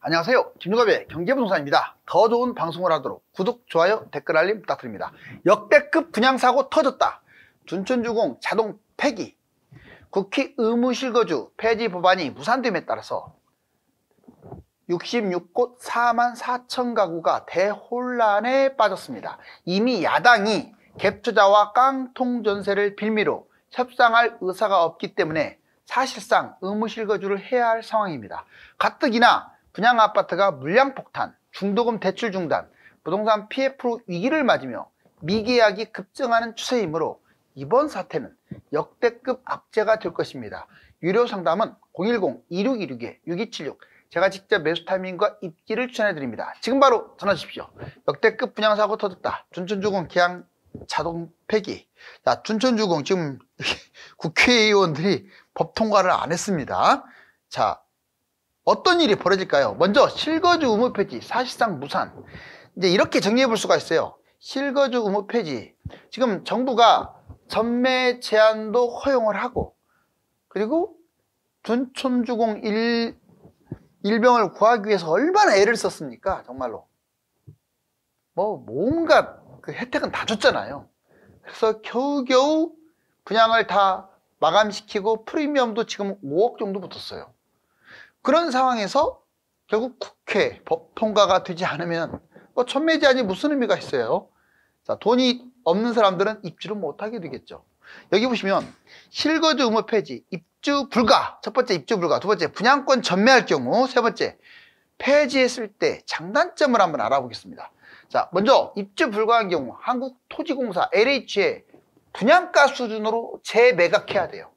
안녕하세요. 김유갑의 경제부동산입니다. 더 좋은 방송을 하도록 구독, 좋아요, 댓글 알림 부탁드립니다. 역대급 분양사고 터졌다. 둔촌주공 자동 폐기. 국회 의무실거주 폐지 법안이 무산됨에 따라서 66곳 4만 4천 가구가 대혼란에 빠졌습니다. 이미 야당이 갭투자와 깡통전세를 빌미로 협상할 의사가 없기 때문에 사실상 의무실거주를 해야 할 상황입니다. 가뜩이나 분양아파트가 물량폭탄, 중도금 대출 중단, 부동산 PF 위기를 맞으며 미계약이 급증하는 추세이므로 이번 사태는 역대급 악재가 될 것입니다. 유료 상담은 010-2616-6276 제가 직접 매수 타이밍과 입지를 추천해드립니다. 지금 바로 전화 주십시오. 역대급 분양사고 터졌다. 둔촌주공 계약 자동 폐기. 자, 둔촌주공 지금 국회의원들이 법 통과를 안 했습니다. 자, 어떤 일이 벌어질까요? 먼저 실거주 의무 폐지, 사실상 무산. 이제 이렇게 정리해 볼 수가 있어요. 실거주 의무 폐지. 지금 정부가 전매 제한도 허용을 하고, 그리고 둔촌주공 일병을 구하기 위해서 얼마나 애를 썼습니까? 정말로. 뭔가 그 혜택은 다 줬잖아요. 그래서 겨우겨우 분양을 다 마감시키고 프리미엄도 지금 5억 정도 붙었어요. 그런 상황에서 결국 국회 법 통과가 되지 않으면 전매 제한이 무슨 의미가 있어요? 자, 돈이 없는 사람들은 입주를 못하게 되겠죠. 여기 보시면 실거주 의무 폐지, 입주 불가. 첫 번째 입주 불가, 두 번째 분양권 전매할 경우, 세 번째 폐지했을 때 장단점을 한번 알아보겠습니다. 자, 먼저 입주 불가한 경우 한국토지공사 LH에 분양가 수준으로 재매각해야 돼요.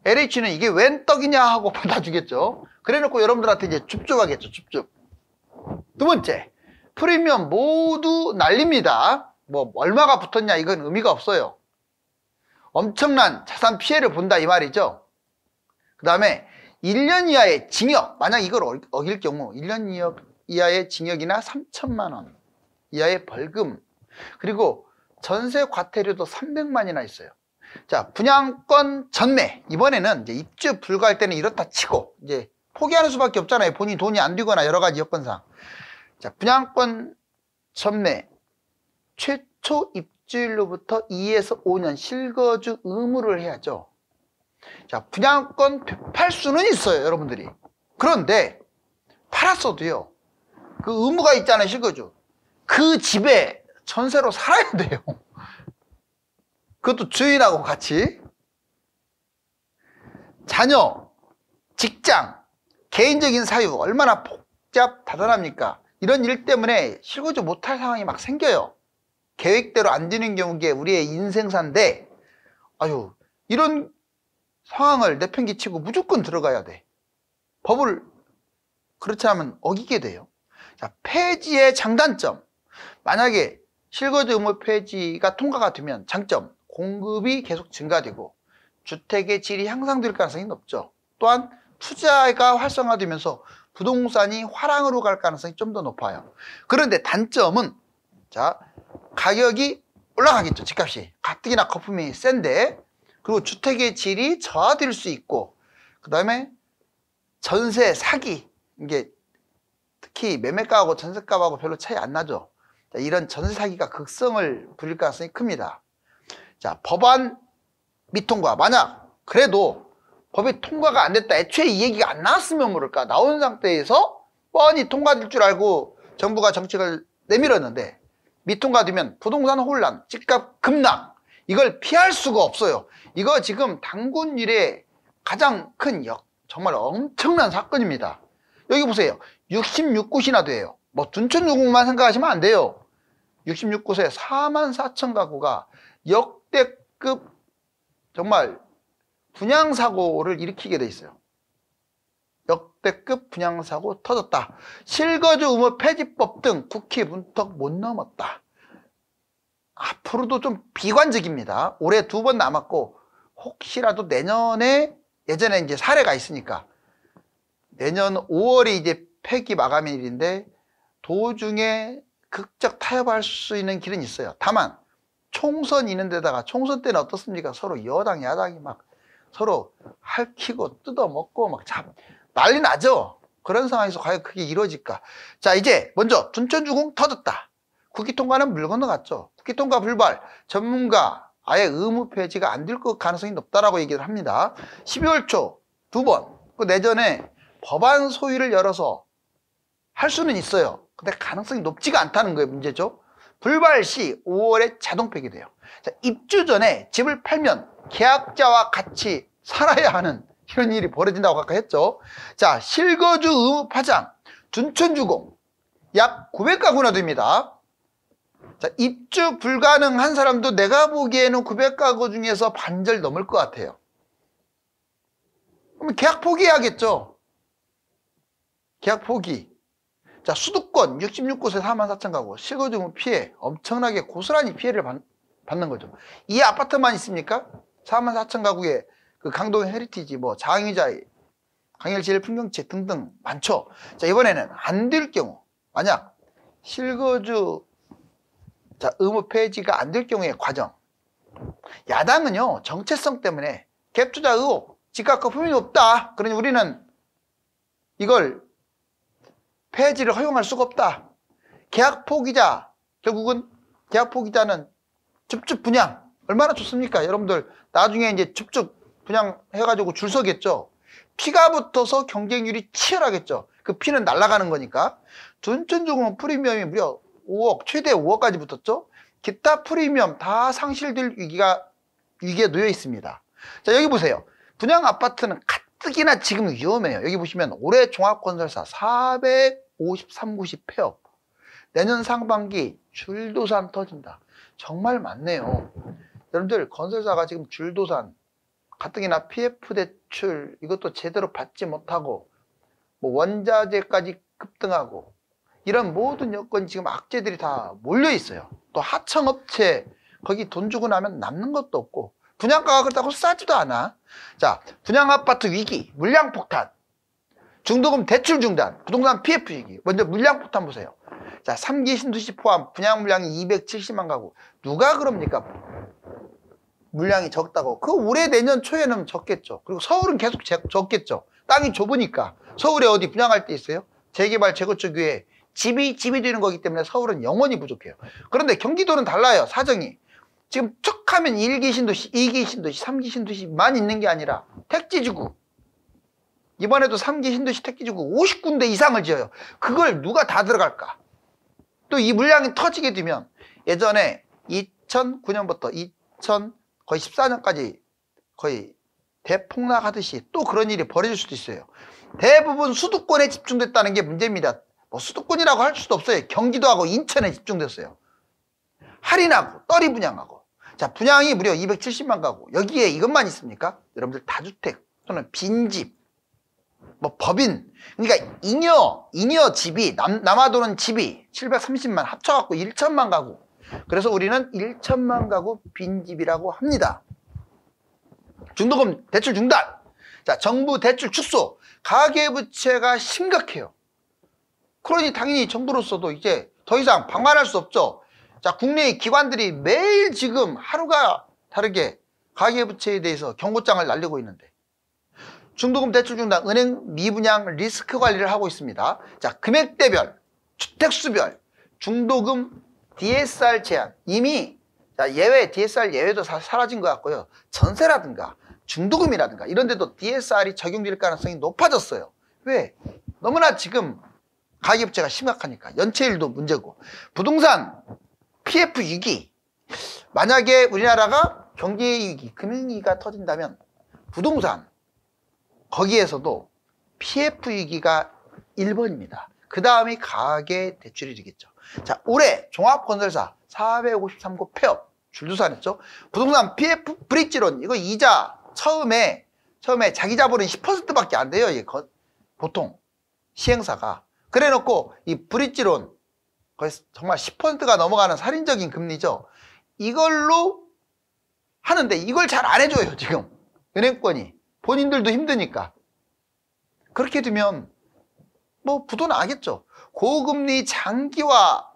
LH는 이게 웬 떡이냐 하고 받아주겠죠. 그래놓고 여러분들한테 이제 줍줍하겠죠. 줍줍. 두 번째, 프리미엄 모두 날립니다. 얼마가 붙었냐 이건 의미가 없어요. 엄청난 자산 피해를 본다 이 말이죠. 그 다음에 1년 이하의 징역, 만약 이걸 어길 경우 1년 이하의 징역이나 3천만 원 이하의 벌금, 그리고 전세 과태료도 300만이나 있어요. 자, 분양권 전매. 이번에는 이제 입주 불가할 때는 이렇다 치고 이제 포기하는 수밖에 없잖아요. 본인 돈이 안 되거나 여러 가지 여건상. 자, 분양권 전매. 최초 입주일로부터 2에서 5년 실거주 의무를 해야죠. 자, 분양권 팔 수는 있어요, 여러분들이. 그런데 팔았어도요, 그 의무가 있잖아요, 실거주. 그 집에 전세로 살아야 돼요. 그것도 주인하고 같이. 자녀, 직장, 개인적인 사유 얼마나 복잡다단합니까? 이런 일 때문에 실거주 못할 상황이 막 생겨요. 계획대로 안 되는 경우에 우리의 인생사인데, 이런 상황을 내팽개치고 무조건 들어가야 돼. 법을 그렇지 않으면 어기게 돼요. 자, 폐지의 장단점. 만약에 실거주 의무 폐지가 통과가 되면 장점, 공급이 계속 증가되고 주택의 질이 향상될 가능성이 높죠. 또한 투자가 활성화되면서 부동산이 화랑으로 갈 가능성이 좀 더 높아요. 그런데 단점은, 자, 가격이 올라가겠죠. 집값이 가뜩이나 거품이 센데, 그리고 주택의 질이 저하될 수 있고, 그 다음에 전세 사기, 이게 특히 매매가하고 전세값하고 별로 차이 안 나죠. 자, 이런 전세 사기가 극성을 부릴 가능성이 큽니다. 자, 법안 미통과. 만약 그래도 법이 통과가 안 됐다, 애초에 이 얘기가 안 나왔으면 모를까, 나온 상태에서 뻔히 통과될 줄 알고 정부가 정책을 내밀었는데 미통과되면 부동산 혼란, 집값 급락, 이걸 피할 수가 없어요. 이거 지금 당군 일의 가장 큰 정말 엄청난 사건입니다. 여기 보세요. 66곳이나 돼요. 둔촌주공만 생각하시면 안 돼요. 66곳에 4만 4천 가구가 역대급 정말 분양사고를 일으키게 돼 있어요. 역대급 분양사고 터졌다. 실거주 의무 폐지법 등 국회 문턱 못 넘었다. 앞으로도 좀 비관적입니다. 올해 2번 남았고, 혹시라도 내년에, 예전에 이제 사례가 있으니까 내년 5월이 이제 폐기 마감일인데 도중에 극적 타협할 수 있는 길은 있어요. 다만 총선 있는 데다가, 총선 때는 어떻습니까? 서로 여당 야당이 막 서로 핥히고 뜯어먹고 막 난리 나죠. 그런 상황에서 과연 그게 이루어질까? 자, 이제 먼저 둔촌주공 터졌다. 국기 통과는 물 건너갔죠. 국기 통과 불발, 전문가 아예 의무 폐지가 안 될 가능성이 높다라고 얘기를 합니다. 12월 초 2번, 그 내전에 법안 소위를 열어서 할 수는 있어요. 근데 가능성이 높지가 않다는 거예요. 문제죠. 불발 시 5월에 자동 폐기돼요. 자, 입주 전에 집을 팔면 계약자와 같이 살아야 하는 이런 일이 벌어진다고 아까 했죠. 자, 실거주 의무 파장, 둔촌주공 약 900가구나 됩니다. 자, 입주 불가능한 사람도 내가 보기에는 900가구 중에서 반절 넘을 것 같아요. 그러면 계약 포기해야겠죠. 계약 포기. 자, 수도권 66곳에 44,000가구, 실거주 의무 피해, 엄청나게 고스란히 피해를 받는 거죠. 이 아파트만 있습니까? 44,000가구에 그 강동 헤리티지, 뭐 장의자, 강일제일 풍경채 등등 많죠. 자, 이번에는 안 될 경우, 만약 실거주 의무 폐지가 안 될 경우의 과정. 야당은요, 정체성 때문에 갭투자 의혹, 집값 거품이 없다. 그러니 우리는 이걸 폐지를 허용할 수가 없다. 계약 포기자, 결국은 계약 포기자는 줍줍 분양. 얼마나 좋습니까? 여러분들 나중에 이제 줍줍 분양 해가지고 줄 서겠죠. 피가 붙어서 경쟁률이 치열하겠죠. 그 피는 날아가는 거니까. 둔촌주공은 프리미엄이 무려 5억, 최대 5억까지 붙었죠. 기타 프리미엄 다 상실될 위기에 놓여 있습니다. 자, 여기 보세요. 분양 아파트는 가뜩이나 지금 위험해요. 여기 보시면 올해 종합건설사 453곳이 폐업. 내년 상반기 줄도산 터진다. 정말 많네요. 여러분들 건설사가 지금 줄도산, 가뜩이나 PF 대출 이것도 제대로 받지 못하고 뭐 원자재까지 급등하고 이런 모든 여건이 지금 악재들이 다 몰려 있어요. 또 하청업체 거기 돈 주고 나면 남는 것도 없고 분양가가 그렇다고 싸지도 않아. 자, 분양아파트 위기, 물량폭탄, 중도금 대출 중단, 부동산 PF 위기. 먼저 물량폭탄 보세요. 자, 3기 신도시 포함 분양 물량이 270만 가구. 누가 그럽니까? 물량이 적다고. 그 올해 내년 초에는 적겠죠. 그리고 서울은 계속 적겠죠. 땅이 좁으니까. 서울에 어디 분양할 데 있어요? 재개발, 재건축 위에 집이 되는 거기 때문에 서울은 영원히 부족해요. 그런데 경기도는 달라요. 사정이. 지금 툭 하면 1기 신도시, 2기 신도시, 3기 신도시만 있는 게 아니라 택지지구. 이번에도 3기 신도시 택지지구 50군데 이상을 지어요. 그걸 누가 다 들어갈까? 또 이 물량이 터지게 되면 예전에 2009년부터 거의 14년까지 거의 대폭락하듯이 또 그런 일이 벌어질 수도 있어요. 대부분 수도권에 집중됐다는 게 문제입니다. 뭐 수도권이라고 할 수도 없어요. 경기도하고 인천에 집중됐어요. 할인하고 떨이 분양하고. 자, 분양이 무려 270만 가구. 여기에 이것만 있습니까? 여러분들 다주택 또는 빈집, 뭐 법인, 그러니까 잉여 집이 남아도는 집이 730만 합쳐갖고 1천만 가구. 그래서 우리는 1천만 가구 빈집이라고 합니다. 중도금 대출 중단. 자, 정부 대출 축소. 가계부채가 심각해요. 그러니 당연히 정부로서도 이제 더 이상 방관할 수 없죠. 자, 국내의 기관들이 매일 지금 하루가 다르게 가계부채에 대해서 경고장을 날리고 있는데 중도금 대출 중단, 은행 미분양 리스크 관리를 하고 있습니다. 자, 금액대별, 주택수별, 중도금 DSR 제한. 이미 예외, DSR 예외도 사라진 것 같고요. 전세라든가 중도금이라든가 이런 데도 DSR이 적용될 가능성이 높아졌어요. 왜? 너무나 지금 가계부채가 심각하니까. 연체율도 문제고. 부동산 PF 위기. 만약에 우리나라가 경제 위기, 금융위기가 터진다면 부동산 거기에서도 PF 위기가 1번입니다. 그 다음이 가계대출이 되겠죠. 자, 올해 종합건설사 453곳 폐업, 줄도산했죠. 부동산 PF 브릿지론, 이거 이자 처음에 자기 자본은 10%밖에 안 돼요. 보통 시행사가. 그래 놓고 이 브릿지론, 거의 정말 10%가 넘어가는 살인적인 금리죠. 이걸로 하는데 이걸 잘 안 해줘요, 지금. 은행권이. 본인들도 힘드니까. 그렇게 되면 뭐 부도 나겠죠. 고금리 장기화,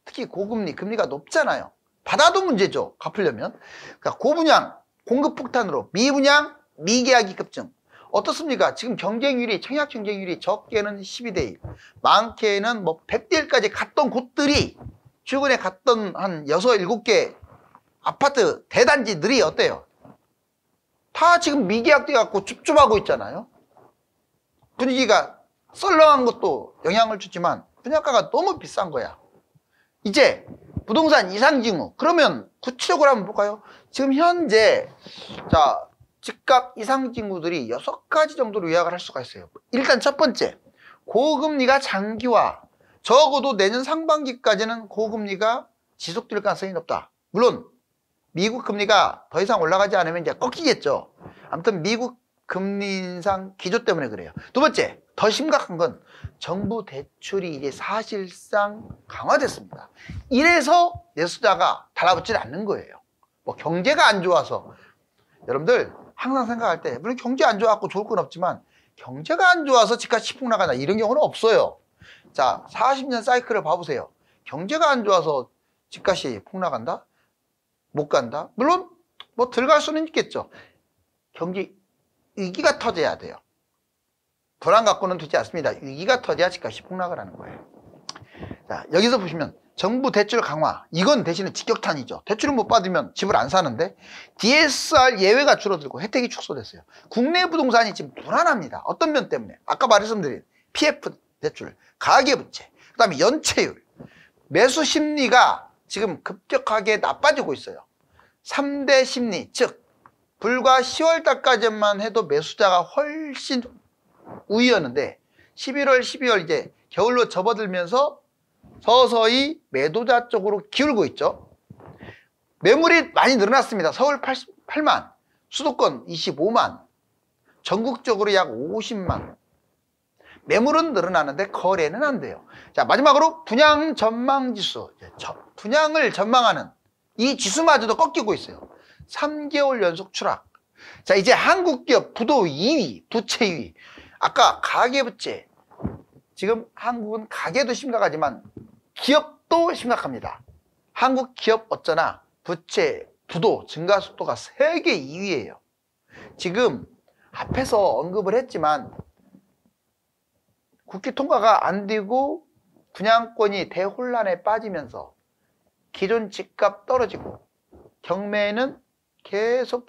특히 고금리, 금리가 높잖아요. 받아도 문제죠, 갚으려면. 그러니까 고분양, 공급 폭탄으로 미분양, 미계약이 급증. 어떻습니까? 지금 경쟁률이, 청약 경쟁률이 적게는 12대 1, 많게는 뭐 100대 1까지 갔던 곳들이 최근에 갔던 한 6, 7개 아파트 대단지들이 어때요? 다 지금 미계약돼 갖고 줍줍하고 있잖아요. 분위기가 썰렁한 것도 영향을 주지만 분양가가 너무 비싼 거야. 이제 부동산 이상징후, 그러면 구체적으로 한번 볼까요? 지금 현재 자 집값 이상징후들이 6가지 정도로 요약을 할 수가 있어요. 일단 첫 번째, 고금리가 장기화, 적어도 내년 상반기까지는 고금리가 지속될 가능성이 높다. 물론 미국 금리가 더 이상 올라가지 않으면 이제 꺾이겠죠. 아무튼 미국 금리 인상 기조 때문에 그래요. 두 번째, 더 심각한 건 정부 대출이 이제 사실상 강화됐습니다. 이래서 내수자가 달라붙지 않는 거예요. 뭐 경제가 안 좋아서, 여러분들 항상 생각할 때 물론 경제 안 좋아갖고 좋을 건 없지만 경제가 안 좋아서 집값이 폭락하나 이런 경우는 없어요. 자, 40년 사이클을 봐보세요. 경제가 안 좋아서 집값이 폭락한다? 못 간다? 물론 뭐 들어갈 수는 있겠죠. 경제 위기가 터져야 돼요. 불안 갖고는 되지 않습니다. 위기가 터져야 집값이 폭락을 하는 거예요. 자, 여기서 보시면 정부 대출 강화, 이건 대신에 직격탄이죠. 대출을 못 받으면 집을 안 사는데 DSR 예외가 줄어들고 혜택이 축소됐어요. 국내 부동산이 지금 불안합니다. 어떤 면 때문에? 아까 말씀드린 PF 대출, 가계부채, 그 다음에 연체율, 매수 심리가 지금 급격하게 나빠지고 있어요. 3대 심리, 즉 불과 10월 달까지만 해도 매수자가 훨씬 우위였는데 11월, 12월 이제 겨울로 접어들면서 서서히 매도자 쪽으로 기울고 있죠. 매물이 많이 늘어났습니다. 서울 88만, 수도권 25만, 전국적으로 약 50만. 매물은 늘어나는데 거래는 안 돼요. 자, 마지막으로 분양 전망 지수, 분양을 전망하는 이 지수마저도 꺾이고 있어요. 3개월 연속 추락. 자, 이제 한국 기업 부도 2위, 부채 2위. 아까 가계부채, 지금 한국은 가계도 심각하지만 기업도 심각합니다. 한국 기업 어쩌나 부채, 부도 증가 속도가 세계 2위예요. 지금 앞에서 언급을 했지만 국회 통과가 안 되고 분양권이 대혼란에 빠지면서 기존 집값 떨어지고 경매는 계속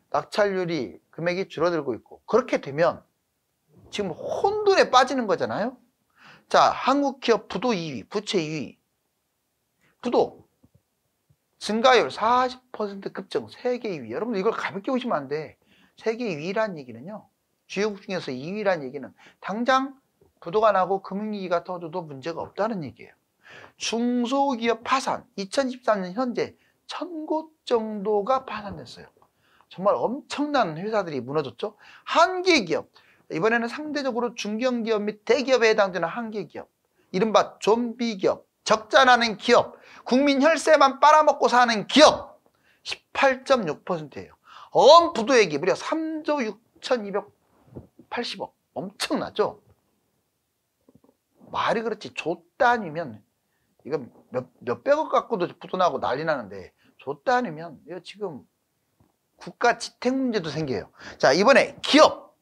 낙찰률이 금액이 줄어들고 있고, 그렇게 되면 지금 혼돈에 빠지는 거잖아요. 자, 한국 기업 부도 2위, 부채 2위. 부도 증가율 40% 급증, 세계 2위. 여러분들 이걸 가볍게 보시면 안 돼. 세계 2위란 얘기는요, 주요국 중에서 2위란 얘기는 당장 부도가 나고 금융위기가 터져도 문제가 없다는 얘기예요. 중소기업 파산, 2023년 현재 1000곳 정도가 파산됐어요. 정말 엄청난 회사들이 무너졌죠. 한계기업, 이번에는 상대적으로 중견기업 및 대기업에 해당되는 한계기업, 이른바 좀비기업, 적자 나는 기업, 국민 혈세만 빨아먹고 사는 기업 18.6%예요. 부도액이 무려 3조 6280억. 엄청나죠? 말이 그렇지 조 단위면 이거 몇백억 갖고도 부도나고 난리 나는데 조 단위면 이거 지금 국가 지택 문제도 생겨요. 자, 이번에 기업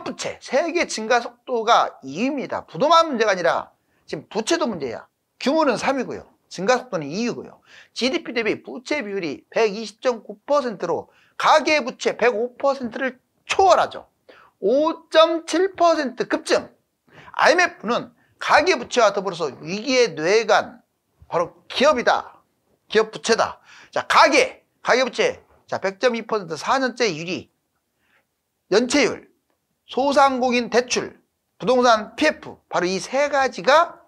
부채 세계 증가 속도가 2위입니다. 부도만 문제가 아니라 지금 부채도 문제야. 규모는 3위고요. 증가 속도는 2위고요. GDP 대비 부채 비율이 120.9%로 가계부채 105%를 초월하죠. 5.7% 급증. IMF는 가계부채와 더불어서 위기의 뇌관, 바로 기업이다. 기업 부채다. 자, 가계부채. 자, 100.2% 4년째 1위. 연체율, 소상공인 대출, 부동산 PF. 바로 이 세 가지가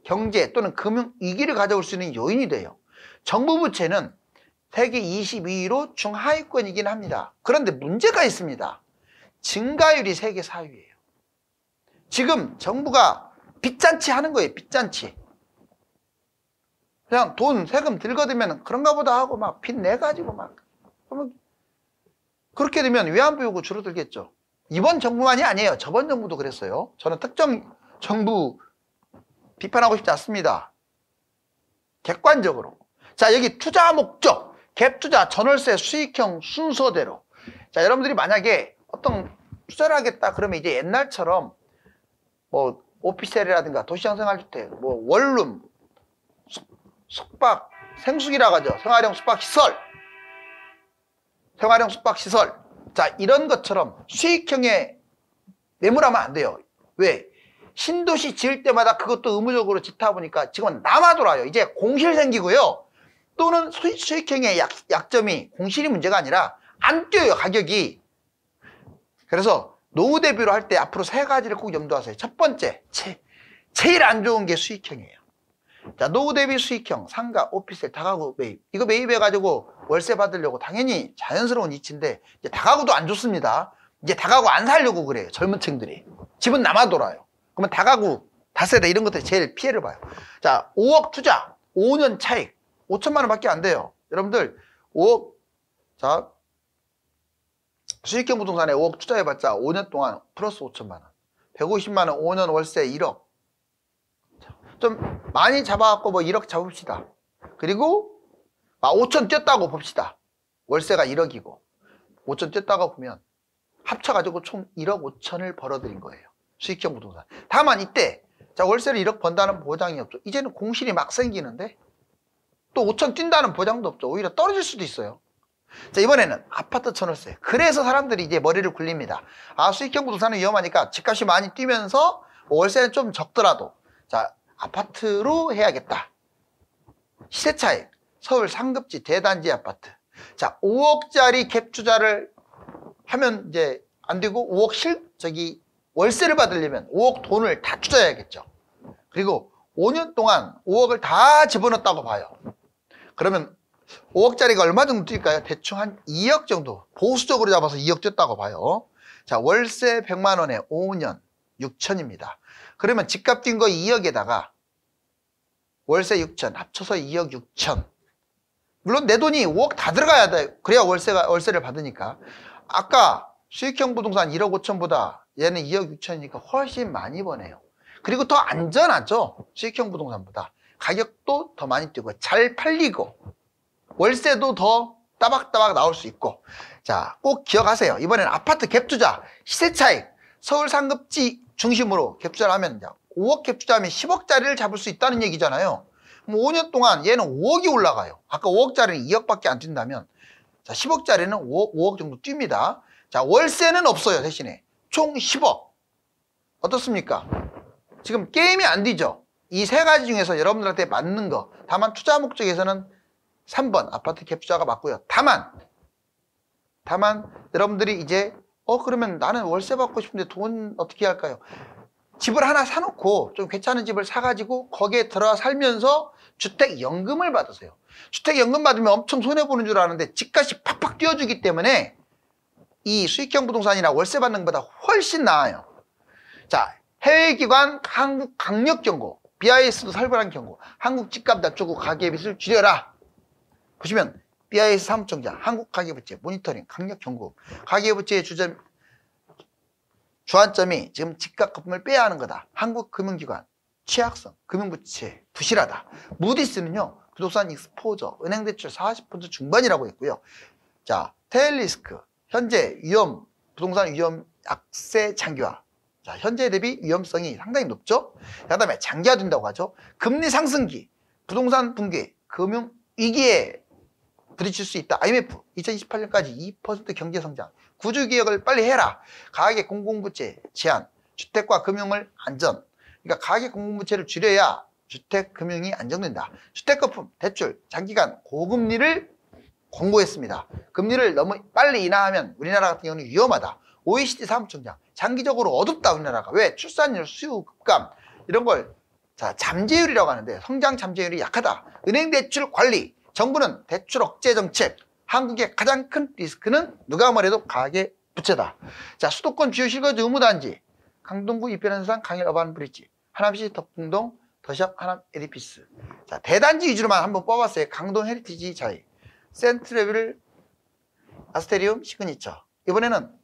경제 또는 금융 위기를 가져올 수 있는 요인이 돼요. 정부 부채는 세계 22위로 중하위권이긴 합니다. 그런데 문제가 있습니다. 증가율이 세계 4위예요. 지금 정부가 빚잔치 하는 거예요. 빚잔치. 그냥 돈, 세금 들거들면 그런가 보다 하고 막 빚 내가지고 막. 그렇게 되면 외환부 요구 줄어들겠죠. 이번 정부만이 아니에요. 저번 정부도 그랬어요. 저는 특정 정부 비판하고 싶지 않습니다. 객관적으로. 자, 여기 투자 목적, 갭투자, 전월세 수익형 순서대로. 자, 여러분들이 만약에 어떤 투자를 하겠다 그러면 이제 옛날처럼 뭐 오피스텔이라든가 도시형생활주택, 뭐 원룸, 숙박, 생숙이라고 하죠. 생활형 숙박시설. 생활형 숙박시설. 자, 이런 것처럼 수익형에 매물하면 안 돼요. 왜? 신도시 지을 때마다 그것도 의무적으로 짓다 보니까 지금은 남아 돌아요. 이제 공실 생기고요. 또는 수익형의 약점이 공실이 문제가 아니라 안 뛰어요, 가격이. 그래서 노후 대비로 할 때 앞으로 세 가지를 꼭 염두하세요. 첫 번째, 제일 안 좋은 게 수익형이에요. 자, 노후 대비 수익형, 상가, 오피스텔, 다가구 매입. 이거 매입해가지고 월세 받으려고 당연히 자연스러운 이치인데 이제 다가구도 안 좋습니다. 이제 다가구 안 살려고 그래요, 젊은 층들이. 집은 남아 돌아요. 그러면 다가구, 다세대 이런 것들이 제일 피해를 봐요. 자, 5억 투자, 5년 차익, 5천만 원밖에 안 돼요. 여러분들 5억, 자, 수익형 부동산에 5억 투자해봤자 5년 동안 플러스 5천만 원, 150만 원, 5년 월세 1억. 좀 많이 잡아갖고 뭐 1억 잡읍시다. 그리고 5천 뛰었다고 봅시다. 월세가 1억이고 5천 뛰었다고 보면 합쳐가지고 총 1억 5천을 벌어들인 거예요. 수익형 부동산. 다만 이때 자, 월세를 1억 번다는 보장이 없죠. 이제는 공실이 막 생기는데 또 5천 뛴다는 보장도 없죠. 오히려 떨어질 수도 있어요. 자, 이번에는 아파트 전월세. 그래서 사람들이 이제 머리를 굴립니다. 아, 수익형 부동산은 위험하니까 집값이 많이 뛰면서 월세는 좀 적더라도 자, 아파트로 해야겠다. 시세 차익, 서울 상급지 대단지 아파트. 자, 5억짜리 갭 투자를 하면 이제 안 되고 5억 월세를 받으려면 5억 돈을 다 투자해야겠죠. 그리고 5년 동안 5억을 다 집어넣었다고 봐요. 그러면 5억짜리가 얼마 정도 뛸까요? 대충 한 2억 정도, 보수적으로 잡아서 2억 뛰었다고 봐요. 자, 월세 100만 원에 5년 6천입니다. 그러면 집값 뛴 거 2억에다가 월세 6천 합쳐서 2억 6천. 물론 내 돈이 5억 다 들어가야 돼. 그래야 월세를 받으니까. 아까 수익형 부동산 1억 5천보다 얘는 2억 6천이니까 훨씬 많이 버네요. 그리고 더 안전하죠. 수익형 부동산보다. 가격도 더 많이 뛰고 잘 팔리고 월세도 더 따박따박 나올 수 있고. 자, 꼭 기억하세요. 이번에는 아파트 갭 투자, 시세 차익, 서울 상급지 중심으로 갭 투자를 하면 5억 갭 투자하면 10억짜리를 잡을 수 있다는 얘기잖아요. 그럼 5년 동안 얘는 5억이 올라가요. 아까 5억짜리는 2억밖에 안 뛴다면 자, 10억짜리는 5억 정도 뜁니다. 자, 월세는 없어요. 대신에 총 10억. 어떻습니까? 지금 게임이 안 되죠. 이 세 가지 중에서 여러분들한테 맞는 거. 다만 투자 목적에서는 3번 아파트 갭 투자가 맞고요. 다만 여러분들이 이제 그러면 나는 월세 받고 싶은데 돈 어떻게 할까요? 집을 하나 사놓고 좀 괜찮은 집을 사가지고 거기에 들어 살면서 주택연금을 받으세요. 주택연금 받으면 엄청 손해보는 줄 아는데 집값이 팍팍 뛰어주기 때문에 이 수익형 부동산이나 월세 받는 것보다 훨씬 나아요. 자, 해외기관 한국강력경고, BIS도 살벌한 경고, 한국 집값 낮추고 가계빚을 줄여라. 보시면 BIS 사무총장, 한국가계부채 모니터링 강력경고, 가계부채의 주안점이 지금 집값 거품을 빼야 하는 거다. 한국금융기관 취약성, 금융부채 부실하다. 무디스는요 부동산 익스포저, 은행대출 40% 중반이라고 했고요. 자, 테일리스크 현재 위험, 부동산 위험 약세 장기화. 자, 현재 대비 위험성이 상당히 높죠. 그 다음에 장기화된다고 하죠. 금리 상승기, 부동산 붕괴, 금융 위기에 부딪힐 수 있다. IMF 2028년까지 2% 경제성장, 구조개혁을 빨리 해라. 가계 공공부채 제한, 주택과 금융을 안전. 그러니까 가계 공공부채를 줄여야 주택 금융이 안정된다. 주택거품, 대출, 장기간 고금리를 권고했습니다. 금리를 너무 빨리 인하하면 우리나라 같은 경우는 위험하다. OECD 사무총장, 장기적으로 어둡다 우리나라가. 왜? 출산율, 수요 급감 이런 걸 잠재율이라고 하는데 성장 잠재율이 약하다. 은행 대출 관리, 정부는 대출 억제 정책. 한국의 가장 큰 리스크는 누가 뭐래도 가계 부채다. 자, 수도권 주요 실거주 의무단지, 강동구 이편현상 강일 어반 브릿지, 하남시 덕풍동 더샵 하남 에디피스. 자, 대단지 위주로만 한번 뽑았어요. 강동 헤리티지 자이, 센트레빌 아스테리움 시그니처. 이번에는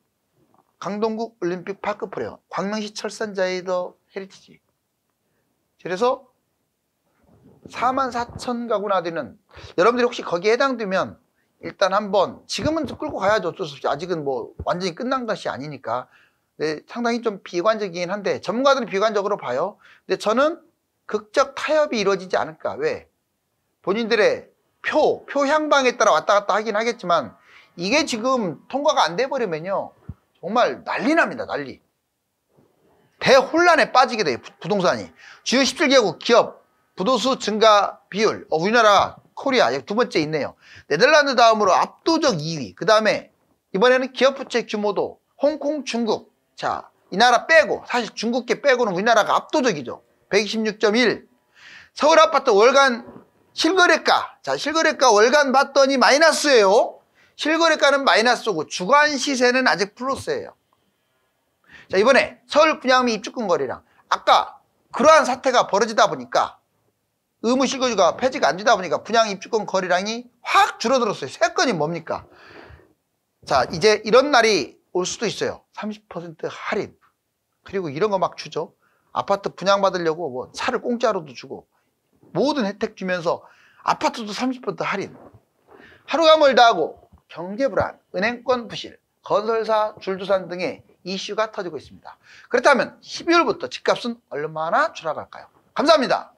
강동구 올림픽 파크 프레온, 광명시 철산자이더 헤리티지. 그래서 44,000가구나 되는, 여러분들이 혹시 거기에 해당되면 일단 한번 지금은 좀 끌고 가야죠. 어쩔 수 없이 아직은 뭐 완전히 끝난 것이 아니니까. 네, 상당히 좀 비관적이긴 한데 전문가들은 비관적으로 봐요. 근데 저는 극적 타협이 이루어지지 않을까. 왜? 본인들의 표 향방에 따라 왔다 갔다 하긴 하겠지만 이게 지금 통과가 안 돼 버리면요 정말 난리 납니다. 난리. 대혼란에 빠지게 돼요. 부동산이. 주요 17개국 기업 부도수 증가 비율 우리나라 코리아 두 번째 있네요. 네덜란드 다음으로 압도적 2위. 그 다음에 이번에는 기업 부채 규모도 홍콩, 중국. 자, 이 나라 빼고 사실 중국계 빼고는 우리나라가 압도적이죠. 126.1. 서울 아파트 월간 실거래가. 자, 실거래가 월간 봤더니 마이너스예요. 실거래가는 마이너스고 주간 시세는 아직 플러스예요. 자, 이번에 서울 분양미 입주권 거래량. 아까 그러한 사태가 벌어지다 보니까 의무 실거주가 폐지가 안 되다 보니까 분양 입주권 거래량이 확 줄어들었어요. 세 건이 뭡니까? 자, 이제 이런 날이 올 수도 있어요. 30% 할인. 그리고 이런 거 막 주죠. 아파트 분양받으려고 뭐 차를 공짜로도 주고 모든 혜택 주면서 아파트도 30% 할인. 하루가 멀다 하고 경제불안, 은행권 부실, 건설사 줄도산 등의 이슈가 터지고 있습니다. 그렇다면 12월부터 집값은 얼마나 추락할까요? 감사합니다.